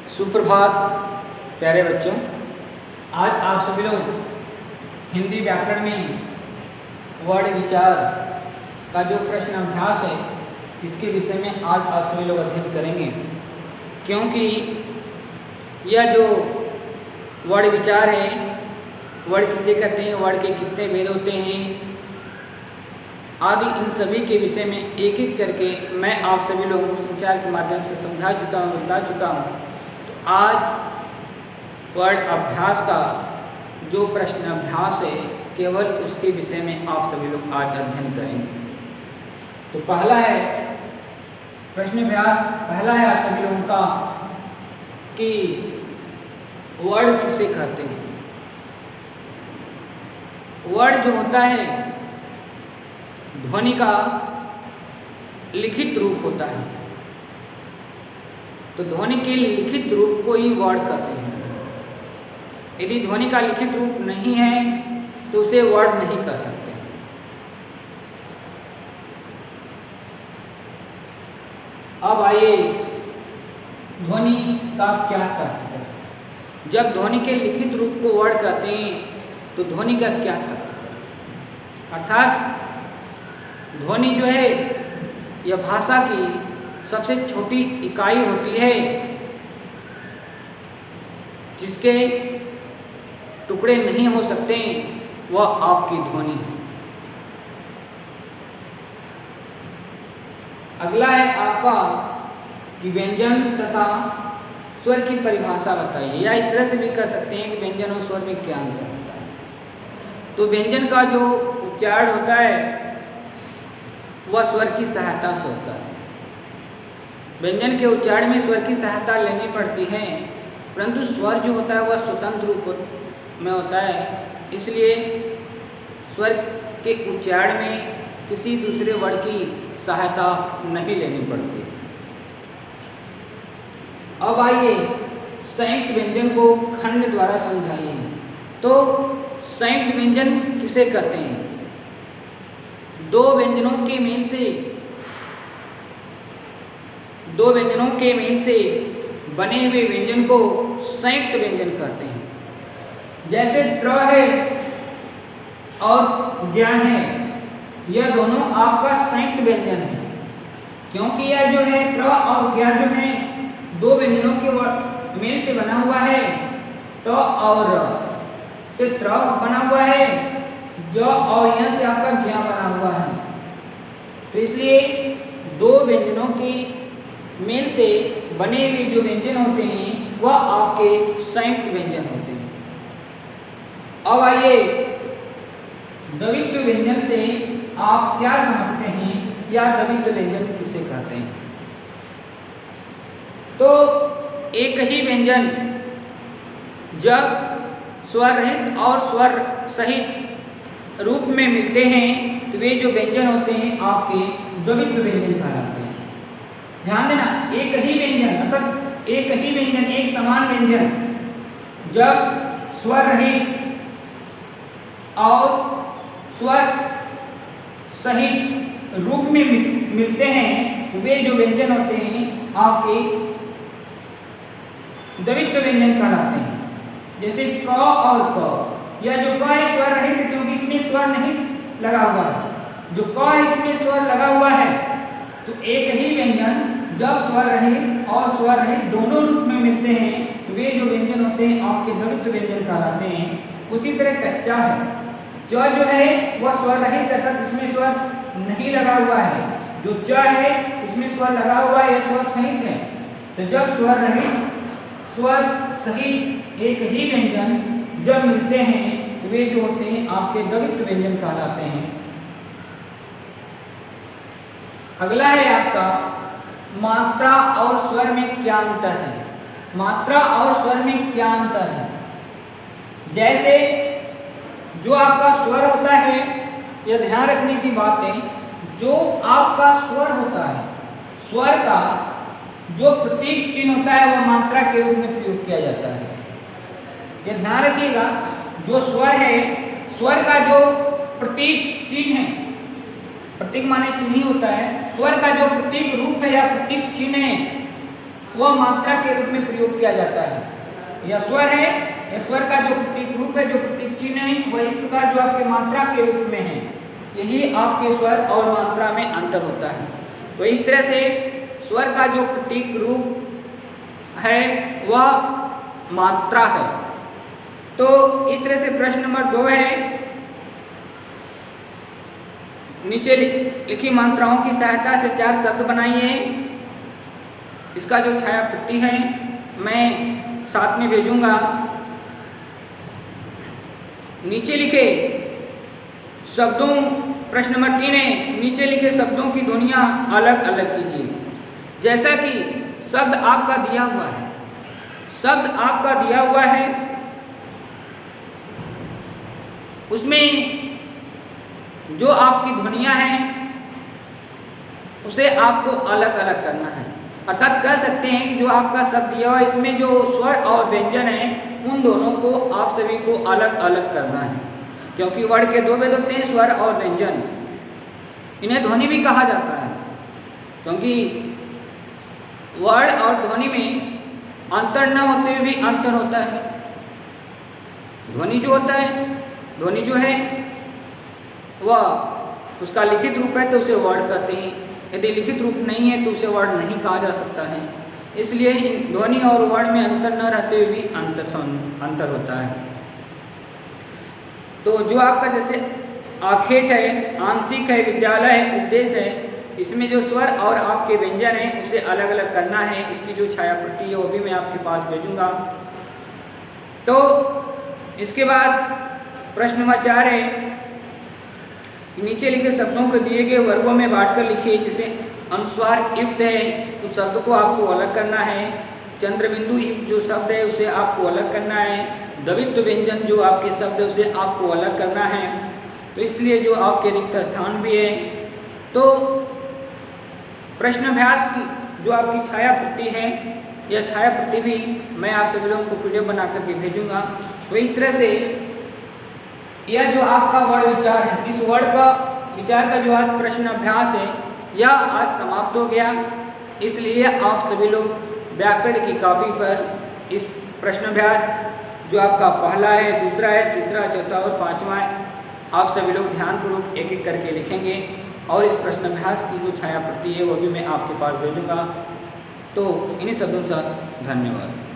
सुप्रभात प्यारे बच्चों। आज आप सभी लोग हिंदी व्याकरण में वर्ण विचार का जो प्रश्न अभ्यास है इसके विषय में आज आप सभी लोग अध्ययन करेंगे, क्योंकि यह जो वर्ण विचार है, वर्ण किसे कहते हैं, वर्ण के कितने भेद होते हैं आदि, इन सभी के विषय में एक एक करके मैं आप सभी लोगों को संचार के माध्यम से समझा चुका हूँ, बता चुका हूँ। तो आज वर्ण अभ्यास का जो प्रश्न अभ्यास है केवल उसके विषय में आप सभी लोग आज अध्ययन करेंगे। तो पहला है प्रश्न अभ्यास, पहला है आप सभी लोगों का कि वर्ण किसे कहते हैं। वर्ण जो होता है ध्वनि का लिखित रूप होता है, तो ध्वनि के लिखित रूप को ही वर्ण कहते हैं। यदि ध्वनि का लिखित रूप नहीं है तो उसे वर्ण नहीं कह सकते। अब आइए ध्वनि का क्या तत्व है। जब ध्वनि के लिखित रूप को वर्ण कहते हैं तो ध्वनि का क्या तत्व है, अर्थात ध्वनि जो है यह भाषा की सबसे छोटी इकाई होती है जिसके टुकड़े नहीं हो सकते, वह आपकी ध्वनि है। अगला है आपका कि व्यंजन तथा स्वर की परिभाषा बताइए, या इस तरह से भी कह सकते हैं कि व्यंजन और स्वर में क्या अंतर होता है। तो व्यंजन का जो उच्चारण होता है वह स्वर की सहायता से होता है। व्यंजन के उच्चारण में स्वर की सहायता लेनी पड़ती है, परंतु स्वर जो होता है वह स्वतंत्र रूप में होता है, इसलिए स्वर के उच्चारण में किसी दूसरे वर्ण की सहायता नहीं लेनी पड़ती। अब आइए संयुक्त व्यंजन को खंड द्वारा समझाइए। तो संयुक्त व्यंजन किसे कहते हैं? दो व्यंजनों के मेल से बने हुए व्यंजन को संयुक्त व्यंजन कहते हैं। जैसे त्र है और ज्ञ है, यह दोनों आपका संयुक्त व्यंजन है, क्योंकि यह जो है त्र और ज्ञ जो है दो व्यंजनों के मेल से बना हुआ है। तो और से त्र बना हुआ है, ज और यह से आपका ज्ञ बना हुआ है। तो इसलिए दो व्यंजनों के मेल से बने हुए जो व्यंजन होते हैं वह आपके संयुक्त व्यंजन होते हैं। अब आइए द्वित्व व्यंजन से आप क्या समझते हैं, या द्वित्व व्यंजन किसे कहते हैं। तो एक ही व्यंजन जब स्वर रहित और स्वर सहित रूप में मिलते हैं तो वे जो व्यंजन होते हैं आपके द्वित्व व्यंजन कहलाते हैं। ध्यान देना, एक ही व्यंजन अर्थात एक ही व्यंजन, एक समान व्यंजन जब स्वर रहित और स्वर सहित रूप में मिलते हैं तो वे जो व्यंजन होते हैं आपके द्वित्व व्यंजन कहलाते हैं। जैसे क और क, यह जो क है स्वर रहित है क्योंकि इसमें स्वर नहीं लगा हुआ है, जो क है इसमें स्वर लगा हुआ है। तो एक ही व्यंजन जब स्वर रहित और स्वर रहित दोनों रूप में मिलते हैं तो वे जो व्यंजन होते हैं आपके द्वित्व व्यंजन कहलाते हैं। उसी तरह कच्चा है, जो है वह स्वर रहित अर्थात इसमें स्वर नहीं लगा हुआ है, जो च है इसमें स्वर लगा हुआ है, यह स्वर सहित है। तो जब स्वर रहित स्वर सहित एक ही व्यंजन जब मिलते हैं तो वे जो होते हैं आपके द्वित्व व्यंजन कहलाते हैं। अगला है आपका मात्रा और स्वर में क्या अंतर है। मात्रा और स्वर में क्या अंतर है? जैसे जो आपका स्वर होता है, यह ध्यान रखने की बात है, जो आपका स्वर होता है, स्वर का जो प्रतीक चिन्ह होता है वह मात्रा के रूप में प्रयोग किया जाता है। यह ध्यान रखिएगा, जो स्वर है, स्वर का जो प्रतीक चिन्ह है, प्रतीक माने चिन्ह ही होता है, स्वर का जो प्रतीक रूप है या प्रतीक चिन्ह है वह मात्रा के रूप में प्रयोग किया जाता है। यह स्वर है, यह स्वर का जो प्रतीक रूप है, जो प्रतीक चिन्ह है, वह इस प्रकार जो आपके मात्रा के रूप में है। यही आपके स्वर और मात्रा में अंतर होता है। तो इस तरह से स्वर का जो प्रतीक रूप है वह मात्रा है। तो इस तरह से प्रश्न नंबर 2 है, नीचे लिखी मात्राओं की सहायता से 4 शब्द बनाइए। इसका जो छाया प्रति है मैं साथ में भेजूंगा। नीचे लिखे शब्दों, प्रश्न नंबर 3 है, नीचे लिखे शब्दों की ध्वनियां अलग अलग कीजिए। जैसा कि शब्द आपका दिया हुआ है, शब्द आपका दिया हुआ है, उसमें जो आपकी ध्वनियां हैं उसे आपको अलग अलग करना है। अर्थात कह सकते हैं कि जो आपका शब्द दिया हुआ है इसमें जो स्वर और व्यंजन है उन दोनों को आप सभी को अलग अलग करना है, क्योंकि वर्ण के 2 भेद होते हैं, स्वर और व्यंजन। इन्हें ध्वनि भी कहा जाता है, क्योंकि वर्ण और ध्वनि में अंतर न होते हुए भी अंतर होता है। ध्वनि जो होता है, ध्वनि जो है वह उसका लिखित रूप है तो उसे वर्ण कहते हैं, यदि लिखित रूप नहीं है तो उसे वर्ण नहीं कहा जा सकता है। इसलिए इन ध्वनि और वर्ण में अंतर न रहते हुए भी अंतर होता है। तो जो आपका जैसे आखेट है, आंशिक है, विद्यालय है, उपदेश है, इसमें जो स्वर और आपके व्यंजन हैं उसे अलग अलग करना है। इसकी जो छाया प्रति है वो भी मैं आपके पास भेजूंगा। तो इसके बाद प्रश्न नंबर 4 है, नीचे लिखे शब्दों को दिए गए वर्गों में बांटकर लिखिए। जिसे अनुस्वार युक्त है उस शब्द को आपको अलग करना है। चंद्रबिंदु युक्त जो शब्द है उसे आपको अलग करना है। द्वित्व व्यंजन जो आपके शब्द है उसे आपको अलग करना है। तो इसलिए जो आपके रिक्त स्थान भी है। तो प्रश्नाभ्यास की जो आपकी छाया प्रति है, यह छाया प्रति भी मैं आप सभी लोगों को PDF बना करके भेजूंगा। तो इस तरह से यह जो आपका वर्ण विचार है, इस वर्ण का विचार का जो आज प्रश्न अभ्यास है यह आज समाप्त हो गया। इसलिए आप सभी लोग व्याकरण की कॉपी पर इस प्रश्न अभ्यास जो आपका पहला है, दूसरा है, तीसरा, चौथा और 5वां है, आप सभी लोग ध्यानपूर्वक एक एक करके लिखेंगे और इस प्रश्न अभ्यास की जो छाया प्रति है वो भी मैं आपके पास भेजूंगा। तो इन्हीं शब्दों के साथ धन्यवाद।